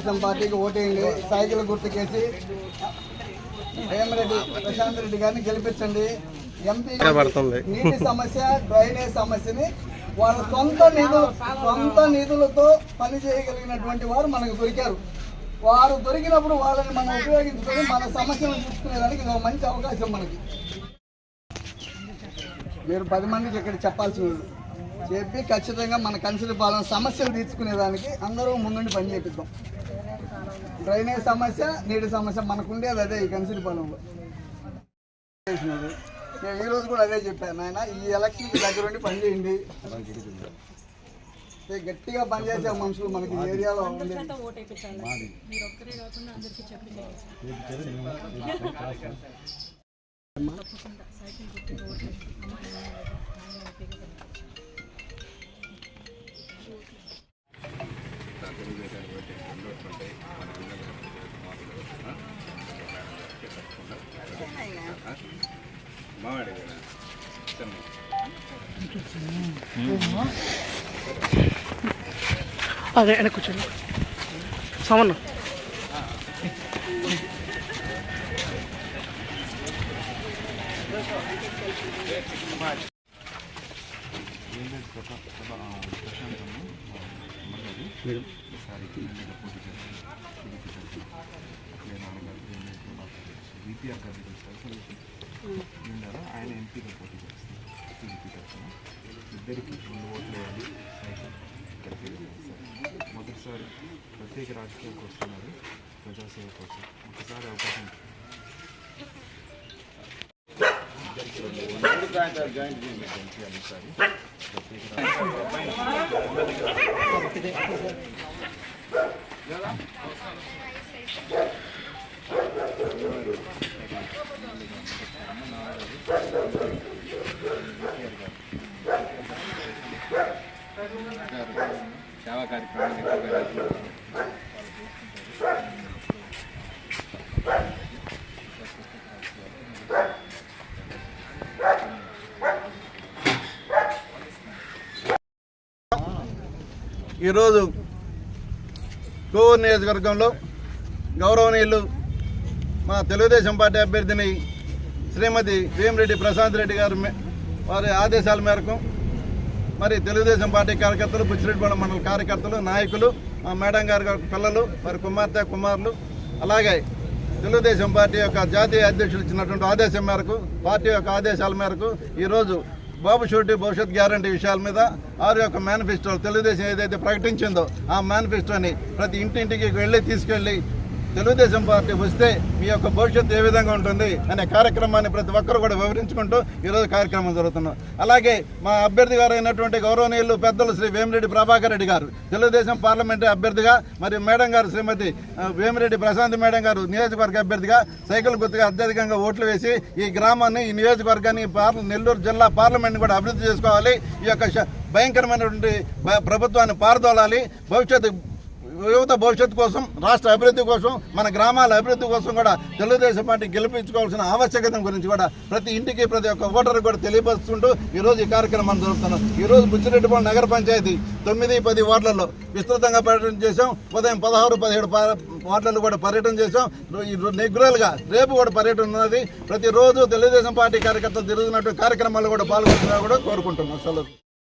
తెలుగుదేశం పార్టీకి ఓటేయండి. సైకిల్ గుర్తుకేసి వేమిరెడ్డి ప్రశాంత్ రెడ్డి గారిని గెలిపించండి. ఎంపీ నీటి సమస్య, డ్రైనేజ్ సమస్యని వాళ్ళ సొంత నిధులతో పని చేయగలిగినటువంటి వారు మనకు దొరికారు. వారు దొరికినప్పుడు వాళ్ళని మనం ఉపయోగించుకొని మన సమస్యలను చూసుకునేదానికి ఇది ఒక మంచి అవకాశం మనకి. మీరు 10 మందికి ఇక్కడ చెప్పాల్సి చెప్పి ఖచ్చితంగా మన కన్సిలిపాలెం సమస్యలు తీర్చుకునేదానికి అందరూ ముందుండి పని చేపిద్దాం. డ్రైనేజ్ సమస్య, నీటి సమస్య మనకుండేది అదే ఈ కన్సిలిపాలెంలో. నేను ఈరోజు కూడా అదే చెప్పాను, నాయన ఈ ఎలక్షన్కి దగ్గరుండి పని చేయండి. గట్టిగా పనిచేసే మనుషులు మనకి ఏరియాలో ఉంది. అదే వెనక్కి కూర్చోండి సామన్న. ఆయన ఎంపీగా పోటీ చేస్తారు. ఇద్దరికి 2 ఓట్లు వేయాలి. మొదటిసారి ప్రత్యేక రాజకీయాలకు వస్తున్నారు, ప్రజాసేవ కోసం. ఒకసారి అవకాశం సేవా కార్యక్రమాలు ఈరోజు కోవూరు నియోజకవర్గంలో గౌరవనీయులు మా తెలుగుదేశం పార్టీ అభ్యర్థిని శ్రీమతి వేమిరెడ్డి ప్రశాంత్ రెడ్డి గారు వారి ఆదేశాల మేరకు మరి తెలుగుదేశం పార్టీ కార్యకర్తలు, బుచ్చిరెడ్డిపాలెం మండల కార్యకర్తలు, నాయకులు, మా మేడం గారి పిల్లలు, వారి కుమార్తె కుమారులు, అలాగే తెలుగుదేశం పార్టీ యొక్క జాతీయ అధ్యక్షులు ఇచ్చినటువంటి ఆదేశం మేరకు, పార్టీ యొక్క ఆదేశాల మేరకు ఈరోజు బాబు షూరిటీ భవిష్యత్ గ్యారంటీ విషయాల మీద వారి యొక్క మేనిఫెస్టో తెలుగుదేశం ఏదైతే ప్రకటించిందో ఆ మేనిఫెస్టోని ప్రతి ఇంటింటికి తీసుకెళ్ళి తెలుగుదేశం పార్టీ వస్తే మీ యొక్క భవిష్యత్తు ఏ విధంగా ఉంటుంది అనే కార్యక్రమాన్ని ప్రతి ఒక్కరు కూడా వివరించుకుంటూ ఈరోజు కార్యక్రమం జరుగుతున్నాం. అలాగే మా అభ్యర్థి గారు అయినటువంటి గౌరవనీయులు పెద్దలు శ్రీ వేమిరెడ్డి ప్రభాకర్ రెడ్డి గారు తెలుగుదేశం పార్లమెంటరీ అభ్యర్థిగా, మరియు మేడం గారు శ్రీమతి వేమిరెడ్డి ప్రశాంత్ మేడం గారు నియోజకవర్గ అభ్యర్థిగా సైకిల్ గుర్తుగా అత్యధికంగా ఓట్లు వేసి ఈ గ్రామాన్ని, ఈ నియోజకవర్గాన్ని, నెల్లూరు జిల్లా పార్లమెంట్ని కూడా అభివృద్ధి చేసుకోవాలి. ఈ యొక్క భయంకరమైనటువంటి ప్రభుత్వాన్ని పారదోలాలి. యువత భవిష్యత్తు కోసం, రాష్ట్ర అభివృద్ధి కోసం, మన గ్రామాల అభివృద్ధి కోసం కూడా తెలుగుదేశం పార్టీ గెలిపించుకోవాల్సిన ఆవశ్యకత గురించి కూడా ప్రతి ఇంటికి, ప్రతి ఒక్క ఓటరు కూడా తెలియపరుస్తుంటూ ఈరోజు ఈ కార్యక్రమాన్ని జరుపుతున్నాం. ఈరోజు బుచ్చిరెడ్డిపాలెం నగర పంచాయతీ 9-10 వార్డులలో విస్తృతంగా పర్యటన చేశాం. ఉదయం 16-17 వార్డులలో కూడా పర్యటన చేశాం. రెగ్యులర్గా రేపు కూడా పర్యటన ఉన్నది. ప్రతిరోజు తెలుగుదేశం పార్టీ కార్యకర్తలు తిరుగుతున్నటువంటి కార్యక్రమాల్లో కూడా పాల్గొంటున్నా కూడా కోరుకుంటున్నాం. సెలవు.